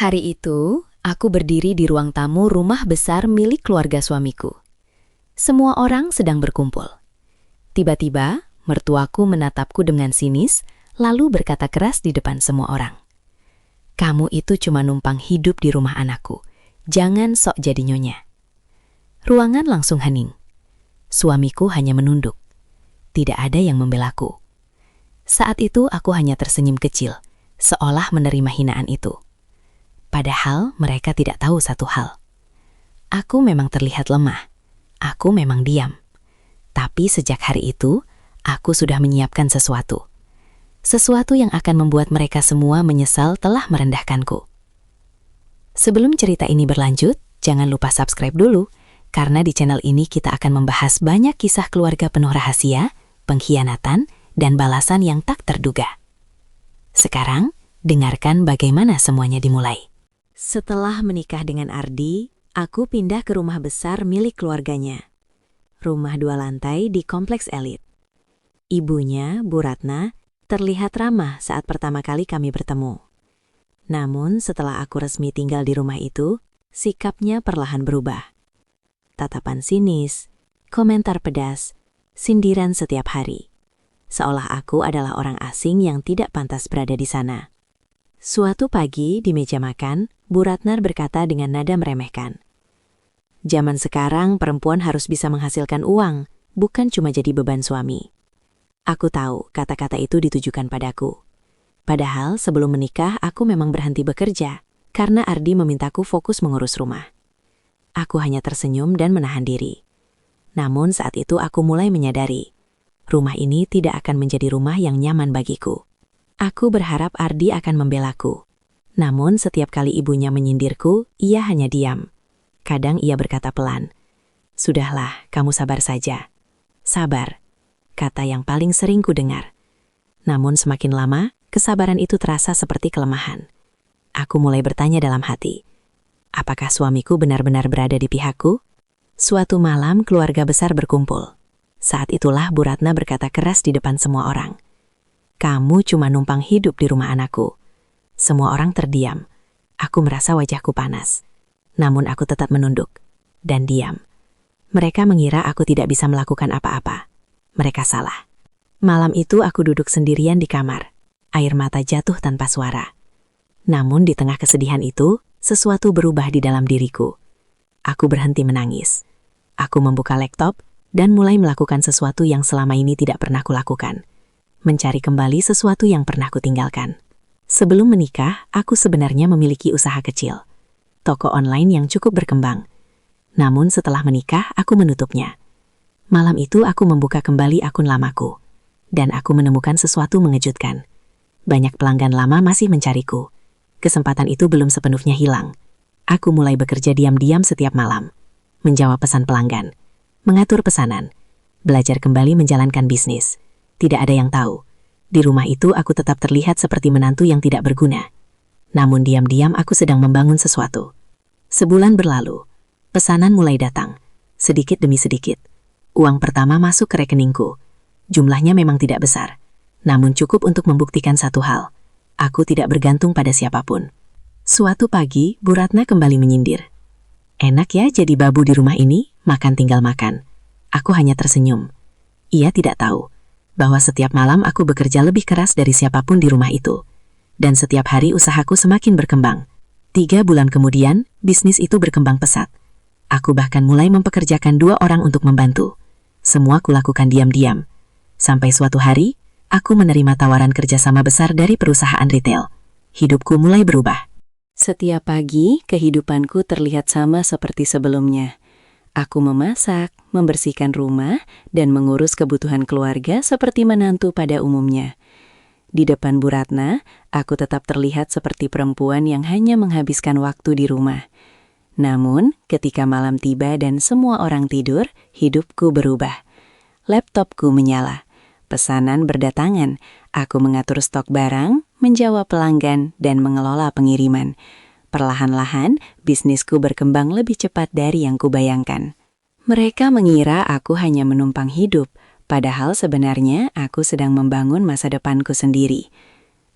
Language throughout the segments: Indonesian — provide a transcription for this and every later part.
Hari itu, aku berdiri di ruang tamu rumah besar milik keluarga suamiku. Semua orang sedang berkumpul. Tiba-tiba, mertuaku menatapku dengan sinis, lalu berkata keras di depan semua orang. "Kamu itu cuma numpang hidup di rumah anakku. Jangan sok jadi nyonya." Ruangan langsung hening. Suamiku hanya menunduk. Tidak ada yang membelaku. Saat itu aku hanya tersenyum kecil, seolah menerima hinaan itu. Padahal mereka tidak tahu satu hal. Aku memang terlihat lemah. Aku memang diam. Tapi sejak hari itu, aku sudah menyiapkan sesuatu. Sesuatu yang akan membuat mereka semua menyesal telah merendahkanku. Sebelum cerita ini berlanjut, jangan lupa subscribe dulu, karena di channel ini kita akan membahas banyak kisah keluarga penuh rahasia, pengkhianatan, dan balasan yang tak terduga. Sekarang, dengarkan bagaimana semuanya dimulai. Setelah menikah dengan Ardi, aku pindah ke rumah besar milik keluarganya. Rumah 2 lantai di kompleks elit. Ibunya, Bu Ratna, terlihat ramah saat pertama kali kami bertemu. Namun setelah aku resmi tinggal di rumah itu, sikapnya perlahan berubah. Tatapan sinis, komentar pedas, sindiran setiap hari. Seolah aku adalah orang asing yang tidak pantas berada di sana. Suatu pagi di meja makan, Bu Ratna berkata dengan nada meremehkan, "Zaman sekarang perempuan harus bisa menghasilkan uang, bukan cuma jadi beban suami." Aku tahu kata-kata itu ditujukan padaku. Padahal sebelum menikah aku memang berhenti bekerja, karena Ardi memintaku fokus mengurus rumah. Aku hanya tersenyum dan menahan diri. Namun saat itu aku mulai menyadari, rumah ini tidak akan menjadi rumah yang nyaman bagiku. Aku berharap Ardi akan membelaku. Namun setiap kali ibunya menyindirku, ia hanya diam. Kadang ia berkata pelan, "Sudahlah, kamu sabar saja." "Sabar," kata yang paling sering ku dengar. Namun semakin lama, kesabaran itu terasa seperti kelemahan. Aku mulai bertanya dalam hati, apakah suamiku benar-benar berada di pihakku? Suatu malam keluarga besar berkumpul. Saat itulah Bu Ratna berkata keras di depan semua orang, "Kamu cuma numpang hidup di rumah anakku." Semua orang terdiam. Aku merasa wajahku panas. Namun aku tetap menunduk dan diam. Mereka mengira aku tidak bisa melakukan apa-apa. Mereka salah. Malam itu aku duduk sendirian di kamar. Air mata jatuh tanpa suara. Namun di tengah kesedihan itu, sesuatu berubah di dalam diriku. Aku berhenti menangis. Aku membuka laptop dan mulai melakukan sesuatu yang selama ini tidak pernah kulakukan. Mencari kembali sesuatu yang pernah kutinggalkan. Sebelum menikah, aku sebenarnya memiliki usaha kecil. Toko online yang cukup berkembang. Namun setelah menikah, aku menutupnya. Malam itu aku membuka kembali akun lamaku. Dan aku menemukan sesuatu mengejutkan. Banyak pelanggan lama masih mencariku. Kesempatan itu belum sepenuhnya hilang. Aku mulai bekerja diam-diam setiap malam. Menjawab pesan pelanggan. Mengatur pesanan. Belajar kembali menjalankan bisnis. Tidak ada yang tahu. Di rumah itu aku tetap terlihat seperti menantu yang tidak berguna. Namun diam-diam aku sedang membangun sesuatu. Sebulan berlalu. Pesanan mulai datang. Sedikit demi sedikit. Uang pertama masuk ke rekeningku. Jumlahnya memang tidak besar. Namun cukup untuk membuktikan satu hal. Aku tidak bergantung pada siapapun. Suatu pagi, Bu Ratna kembali menyindir. "Enak ya jadi babu di rumah ini, makan tinggal makan." Aku hanya tersenyum. Ia tidak tahu bahwa setiap malam aku bekerja lebih keras dari siapapun di rumah itu. Dan setiap hari usahaku semakin berkembang. 3 bulan kemudian, bisnis itu berkembang pesat. Aku bahkan mulai mempekerjakan 2 orang untuk membantu. Semua kulakukan diam-diam. Sampai suatu hari, aku menerima tawaran kerjasama besar dari perusahaan retail. Hidupku mulai berubah. Setiap pagi, kehidupanku terlihat sama seperti sebelumnya. Aku memasak, membersihkan rumah, dan mengurus kebutuhan keluarga seperti menantu pada umumnya. Di depan Bu Ratna, aku tetap terlihat seperti perempuan yang hanya menghabiskan waktu di rumah. Namun, ketika malam tiba dan semua orang tidur, hidupku berubah. Laptopku menyala. Pesanan berdatangan. Aku mengatur stok barang, menjawab pelanggan, dan mengelola pengiriman. Perlahan-lahan, bisnisku berkembang lebih cepat dari yang kubayangkan. Mereka mengira aku hanya menumpang hidup, padahal sebenarnya aku sedang membangun masa depanku sendiri.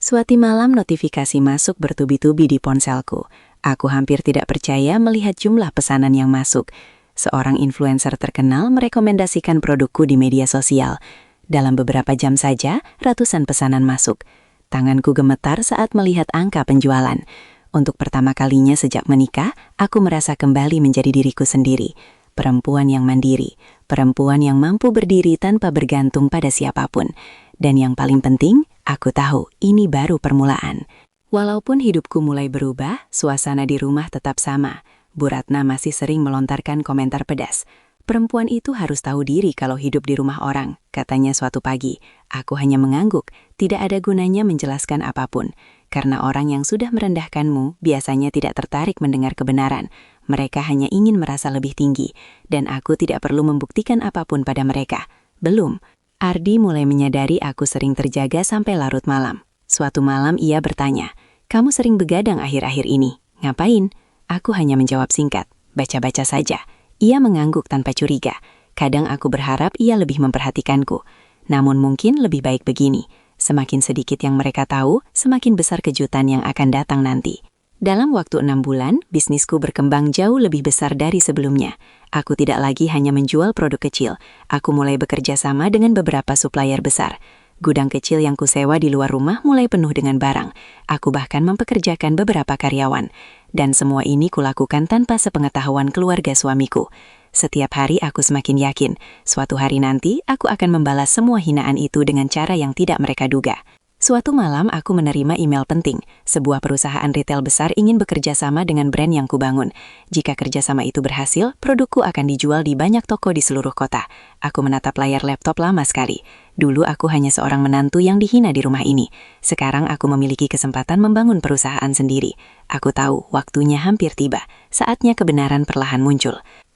Suatu malam notifikasi masuk bertubi-tubi di ponselku. Aku hampir tidak percaya melihat jumlah pesanan yang masuk. Seorang influencer terkenal merekomendasikan produkku di media sosial. Dalam beberapa jam saja, ratusan pesanan masuk. Tanganku gemetar saat melihat angka penjualan. Untuk pertama kalinya sejak menikah, aku merasa kembali menjadi diriku sendiri. Perempuan yang mandiri, perempuan yang mampu berdiri tanpa bergantung pada siapapun. Dan yang paling penting, aku tahu ini baru permulaan. Walaupun hidupku mulai berubah, suasana di rumah tetap sama. Bu Ratna masih sering melontarkan komentar pedas. Perempuan itu harus tahu diri kalau hidup di rumah orang, katanya suatu pagi. Aku hanya mengangguk, tidak ada gunanya menjelaskan apapun. Karena orang yang sudah merendahkanmu biasanya tidak tertarik mendengar kebenaran. Mereka hanya ingin merasa lebih tinggi, dan aku tidak perlu membuktikan apapun pada mereka. Belum. Ardi mulai menyadari aku sering terjaga sampai larut malam. Suatu malam ia bertanya, "Kamu sering begadang akhir-akhir ini. Ngapain?" Aku hanya menjawab singkat, "Baca-baca saja." Ia mengangguk tanpa curiga. Kadang aku berharap ia lebih memperhatikanku. Namun mungkin lebih baik begini. Semakin sedikit yang mereka tahu, semakin besar kejutan yang akan datang nanti. Dalam waktu 6 bulan, bisnisku berkembang jauh lebih besar dari sebelumnya. Aku tidak lagi hanya menjual produk kecil. Aku mulai bekerja sama dengan beberapa supplier besar. Gudang kecil yang kusewa di luar rumah mulai penuh dengan barang. Aku bahkan mempekerjakan beberapa karyawan. Dan semua ini kulakukan tanpa sepengetahuan keluarga suamiku. Setiap hari aku semakin yakin, suatu hari nanti aku akan membalas semua hinaan itu dengan cara yang tidak mereka duga. Suatu malam aku menerima email penting. Sebuah perusahaan retail besar ingin bekerja sama dengan brand yang kubangun. Jika kerjasama itu berhasil, produkku akan dijual di banyak toko di seluruh kota. Aku menatap layar laptop lama sekali. Dulu aku hanya seorang menantu yang dihina di rumah ini. Sekarang aku memiliki kesempatan membangun perusahaan sendiri. Aku tahu waktunya hampir tiba. Saatnya kebenaran perlahan muncul.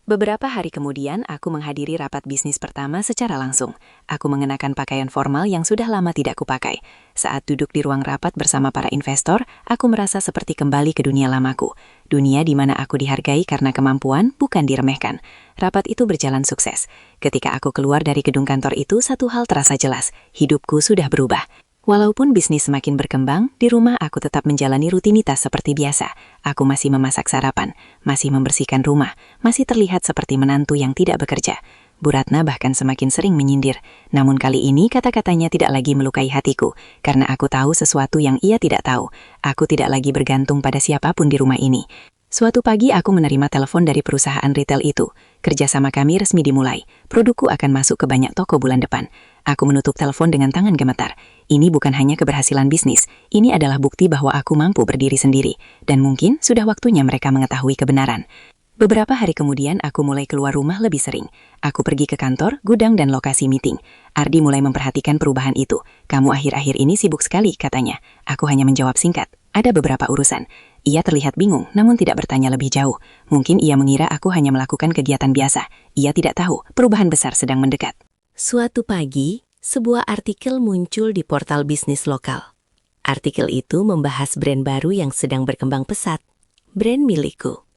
Beberapa hari kemudian, aku menghadiri rapat bisnis pertama secara langsung. Aku mengenakan pakaian formal yang sudah lama tidak kupakai. Saat duduk di ruang rapat bersama para investor, aku merasa seperti kembali ke dunia lamaku. Dunia di mana aku dihargai karena kemampuan, bukan diremehkan. Rapat itu berjalan sukses. Ketika aku keluar dari gedung kantor itu, satu hal terasa jelas. Hidupku sudah berubah. Walaupun bisnis semakin berkembang, di rumah aku tetap menjalani rutinitas seperti biasa. Aku masih memasak sarapan, masih membersihkan rumah, masih terlihat seperti menantu yang tidak bekerja. Bu Ratna bahkan semakin sering menyindir. Namun kali ini kata-katanya tidak lagi melukai hatiku, karena aku tahu sesuatu yang ia tidak tahu. Aku tidak lagi bergantung pada siapapun di rumah ini. Suatu pagi aku menerima telepon dari perusahaan retail itu. Kerjasama kami resmi dimulai. Produkku akan masuk ke banyak toko bulan depan. Aku menutup telepon dengan tangan gemetar. Ini bukan hanya keberhasilan bisnis. Ini adalah bukti bahwa aku mampu berdiri sendiri. Dan mungkin sudah waktunya mereka mengetahui kebenaran. Beberapa hari kemudian aku mulai keluar rumah lebih sering. Aku pergi ke kantor, gudang, dan lokasi meeting. Ardi mulai memperhatikan perubahan itu. "Kamu akhir-akhir ini sibuk sekali," katanya. Aku hanya menjawab singkat. "Ada beberapa urusan." Ia terlihat bingung, namun tidak bertanya lebih jauh. Mungkin ia mengira aku hanya melakukan kegiatan biasa. Ia tidak tahu, perubahan besar sedang mendekat. Suatu pagi, sebuah artikel muncul di portal bisnis lokal. Artikel itu membahas brand baru yang sedang berkembang pesat, brand milikku.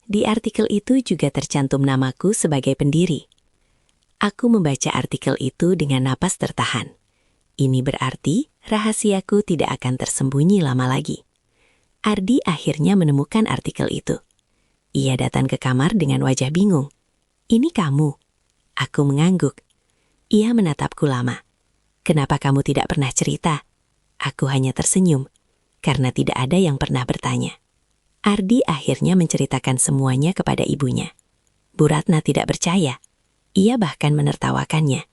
Di artikel itu juga tercantum namaku sebagai pendiri. Aku membaca artikel itu dengan napas tertahan. Ini berarti rahasiaku tidak akan tersembunyi lama lagi. Ardi akhirnya menemukan artikel itu. Ia datang ke kamar dengan wajah bingung. "Ini kamu?" Aku mengangguk. Ia menatapku lama. "Kenapa kamu tidak pernah cerita?" Aku hanya tersenyum, karena tidak ada yang pernah bertanya. Ardi akhirnya menceritakan semuanya kepada ibunya. Bu Ratna tidak percaya. Ia bahkan menertawakannya.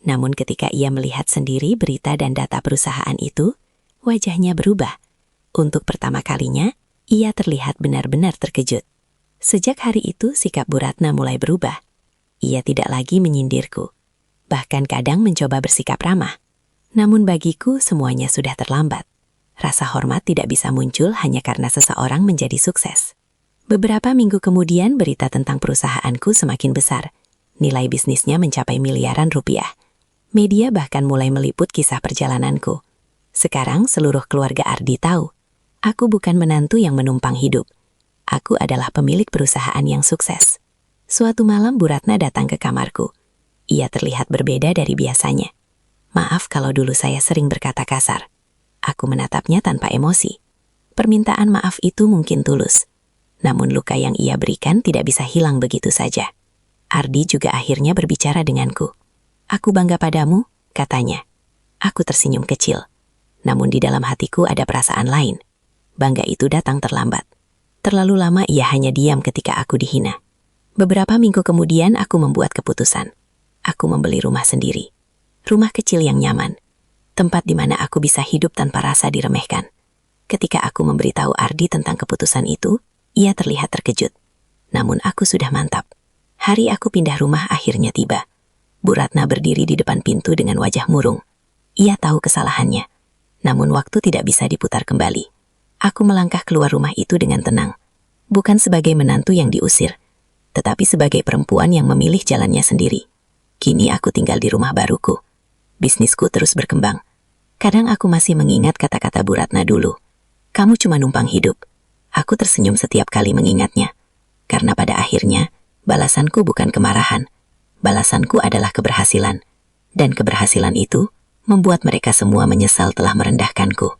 Namun ketika ia melihat sendiri berita dan data perusahaan itu, wajahnya berubah. Untuk pertama kalinya, ia terlihat benar-benar terkejut. Sejak hari itu, sikap Bu Ratna mulai berubah. Ia tidak lagi menyindirku. Bahkan kadang mencoba bersikap ramah. Namun bagiku, semuanya sudah terlambat. Rasa hormat tidak bisa muncul hanya karena seseorang menjadi sukses. Beberapa minggu kemudian, berita tentang perusahaanku semakin besar. Nilai bisnisnya mencapai miliaran rupiah. Media bahkan mulai meliput kisah perjalananku. Sekarang seluruh keluarga Ardi tahu. Aku bukan menantu yang menumpang hidup. Aku adalah pemilik perusahaan yang sukses. Suatu malam Bu Ratna datang ke kamarku. Ia terlihat berbeda dari biasanya. "Maaf kalau dulu saya sering berkata kasar." Aku menatapnya tanpa emosi. Permintaan maaf itu mungkin tulus, namun luka yang ia berikan tidak bisa hilang begitu saja. Ardi juga akhirnya berbicara denganku. "Aku bangga padamu," katanya. Aku tersenyum kecil, namun di dalam hatiku ada perasaan lain. Bangga itu datang terlambat. Terlalu lama ia hanya diam ketika aku dihina. Beberapa minggu kemudian aku membuat keputusan. Aku membeli rumah sendiri. Rumah kecil yang nyaman. Tempat di mana aku bisa hidup tanpa rasa diremehkan. Ketika aku memberitahu Ardi tentang keputusan itu, ia terlihat terkejut. Namun aku sudah mantap. Hari aku pindah rumah akhirnya tiba. Bu Ratna berdiri di depan pintu dengan wajah murung. Ia tahu kesalahannya. Namun waktu tidak bisa diputar kembali. Aku melangkah keluar rumah itu dengan tenang. Bukan sebagai menantu yang diusir, tetapi sebagai perempuan yang memilih jalannya sendiri. Kini aku tinggal di rumah baruku. Bisnisku terus berkembang. Kadang aku masih mengingat kata-kata Bu Ratna dulu. "Kamu cuma numpang hidup." Aku tersenyum setiap kali mengingatnya. Karena pada akhirnya, balasanku bukan kemarahan. Balasanku adalah keberhasilan. Dan keberhasilan itu membuat mereka semua menyesal telah merendahkanku.